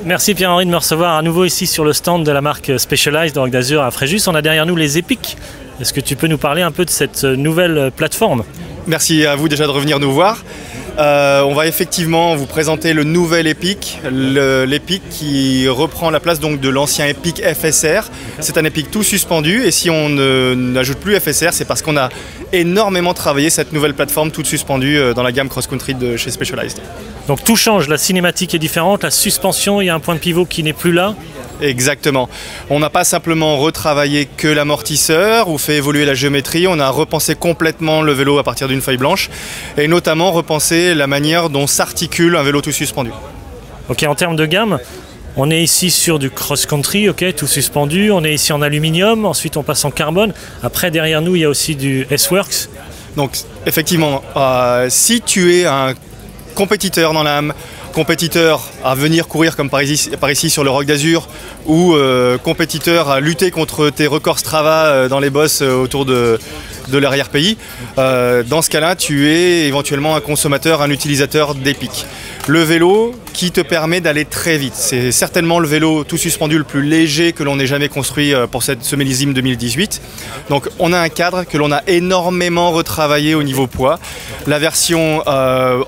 Merci Pierre-Henri de me recevoir à nouveau ici sur le stand de la marque Specialized de Roc d'Azur à Fréjus. On a derrière nous les Epic. Est-ce que tu peux nous parler un peu de cette nouvelle plateforme? Merci à vous déjà de revenir nous voir. On va effectivement vous présenter le nouvel Epic, l'Epic qui reprend la place donc de l'ancien Epic FSR. C'est un Epic tout suspendu et si on n'ajoute plus FSR, c'est parce qu'on a énormément travaillé cette nouvelle plateforme toute suspendue dans la gamme cross-country de chez Specialized. Donc tout change, la cinématique est différente, la suspension, il y a un point de pivot qui n'est plus là. Exactement. On n'a pas simplement retravaillé que l'amortisseur ou fait évoluer la géométrie, on a repensé complètement le vélo à partir d'une feuille blanche et notamment repensé la manière dont s'articule un vélo tout suspendu. Ok, en termes de gamme, on est ici sur du cross-country, ok, tout suspendu, on est ici en aluminium, ensuite on passe en carbone. Après, derrière nous, il y a aussi du S-Works. Donc effectivement, si tu es un compétiteur dans l'âme, compétiteur à venir courir comme par ici sur le Roc d'Azur ou compétiteur à lutter contre tes records Strava dans les bosses autour de l'arrière-pays, dans ce cas-là, tu es éventuellement un consommateur, un utilisateur d'Epic. Le vélo qui te permet d'aller très vite. C'est certainement le vélo tout suspendu le plus léger que l'on ait jamais construit pour ce millésime 2018. Donc on a un cadre que l'on a énormément retravaillé au niveau poids. La version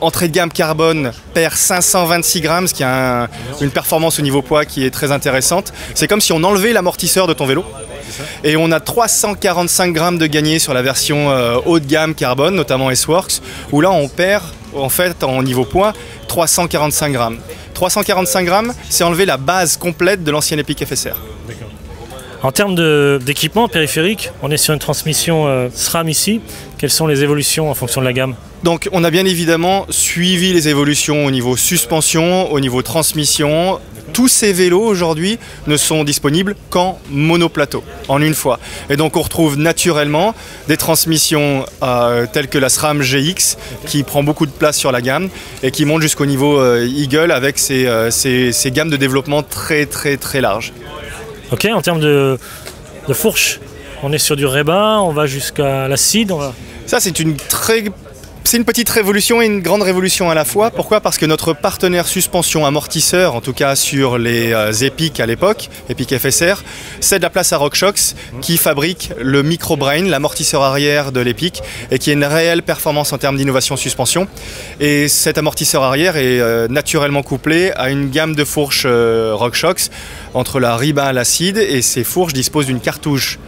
entrée de gamme carbone perd 526 grammes, ce qui a une performance au niveau poids qui est très intéressante. C'est comme si on enlevait l'amortisseur de ton vélo. Et on a 345 grammes de gagné sur la version haut de gamme carbone, notamment S-Works, où là on perd en fait en niveau poids 345 grammes. 345 grammes, c'est enlever la base complète de l'ancien Epic FSR. En termes d'équipement périphérique, on est sur une transmission SRAM ici. Quelles sont les évolutions en fonction de la gamme? Donc on a bien évidemment suivi les évolutions au niveau suspension, au niveau transmission. Tous ces vélos aujourd'hui ne sont disponibles qu'en monoplateau, en une fois. Et donc on retrouve naturellement des transmissions telles que la SRAM GX qui prend beaucoup de place sur la gamme et qui monte jusqu'au niveau Eagle avec ses gammes de développement très larges. Ok, en termes de fourche, on est sur du Reba, on va jusqu'à l'acide. Ça c'est une petite révolution et une grande révolution à la fois. Pourquoi? Parce que notre partenaire suspension amortisseur, en tout cas sur les Epic à l'époque, Epic FSR, cède la place à RockShox qui fabrique le Microbrain, l'amortisseur arrière de l'Epic et qui a une réelle performance en termes d'innovation suspension. Et cet amortisseur arrière est naturellement couplé à une gamme de fourches RockShox entre la Reba et l'acide et ces fourches disposent d'une cartouche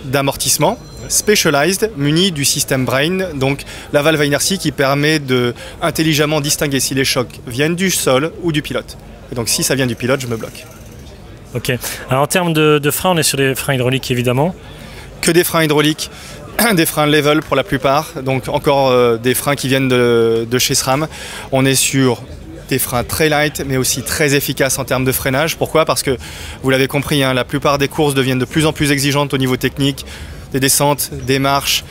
d'amortissement Specialized, muni du système Brain, donc la valve à inertie qui permet de intelligemment distinguer si les chocs viennent du sol ou du pilote. Et donc si ça vient du pilote, je me bloque. Ok. Alors en termes de freins, on est sur des freins hydrauliques évidemment. Que des freins hydrauliques, des freins level pour la plupart, donc encore des freins qui viennent de chez SRAM. On est sur des freins très light mais aussi très efficaces en termes de freinage. Pourquoi? Parce que vous l'avez compris, hein, la plupart des courses deviennent de plus en plus exigeantes au niveau technique. Des descentes, des marches,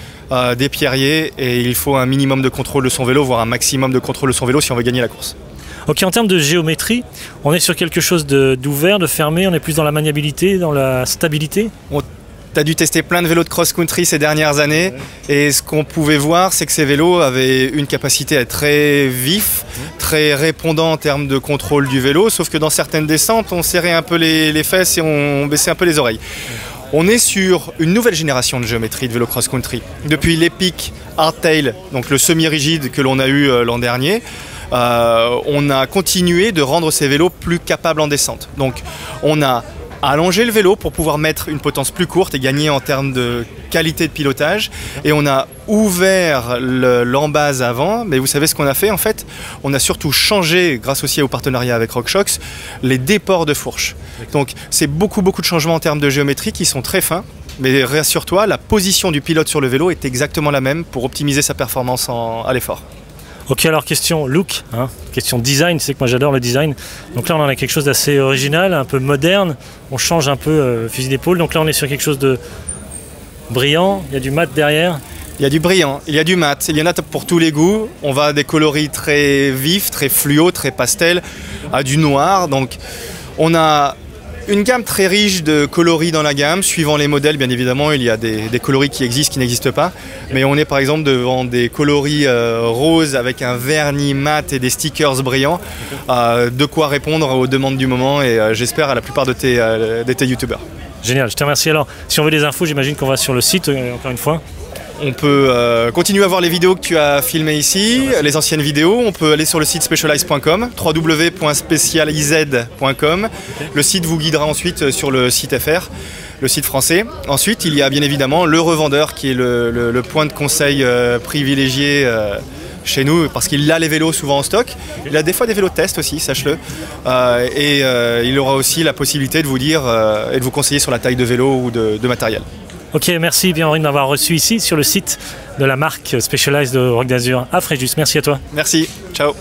des pierriers et il faut un minimum de contrôle de son vélo, voire un maximum de contrôle de son vélo si on veut gagner la course. Ok, en termes de géométrie, on est sur quelque chose d'ouvert, de fermé, on est plus dans la maniabilité, dans la stabilité. Tu as dû tester plein de vélos de cross-country ces dernières années et ce qu'on pouvait voir, c'est que ces vélos avaient une capacité à être très vif, très répondant en termes de contrôle du vélo, sauf que dans certaines descentes, on serrait un peu les fesses et on baissait un peu les oreilles. On est sur une nouvelle génération de géométrie de vélo cross-country. Depuis l'Epic Hardtail, donc le semi-rigide que l'on a eu l'an dernier, on a continué de rendre ces vélos plus capables en descente. Donc on a allongé le vélo pour pouvoir mettre une potence plus courte et gagner en termes de qualité de pilotage. Et on a ouvert l'embase avant, mais vous savez ce qu'on a fait en fait? On a surtout changé, grâce aussi au partenariat avec RockShox, les déports de fourche. Donc c'est beaucoup de changements en termes de géométrie qui sont très fins. Mais rassure-toi, la position du pilote sur le vélo est exactement la même pour optimiser sa performance à l'effort. Ok, alors question look, hein, question design, c'est que moi j'adore le design. Donc là on a quelque chose d'assez original, un peu moderne, on change un peu fusil d'épaule. Donc là on est sur quelque chose de brillant, il y a du mat derrière. Il y a du brillant, il y a du mat, il y en a pour tous les goûts. On va à des coloris très vifs, très fluo, très pastel, à du noir. Donc on a Une gamme très riche de coloris dans la gamme, suivant les modèles bien évidemment, il y a des coloris qui existent, qui n'existent pas. Mais on est par exemple devant des coloris roses avec un vernis mat et des stickers brillants. De quoi répondre aux demandes du moment et j'espère à la plupart de tes youtubeurs. Génial, je te remercie. Alors, si on veut des infos, j'imagine qu'on va sur le site, encore une fois. On peut continuer à voir les vidéos que tu as filmées ici, les anciennes vidéos. On peut aller sur le site specialized.com, www.specializ.com. Le site vous guidera ensuite sur le site FR, le site français. Ensuite, il y a bien évidemment le revendeur qui est le point de conseil privilégié chez nous parce qu'il a les vélos souvent en stock. Il a des fois des vélos de test aussi, sache-le. Il aura aussi la possibilité de vous dire et de vous conseiller sur la taille de vélo ou de matériel. Ok, merci Pierre-Henri de m'avoir reçu ici sur le site de la marque Specialized de Roc d'Azur à Fréjus. Merci à toi. Merci, ciao.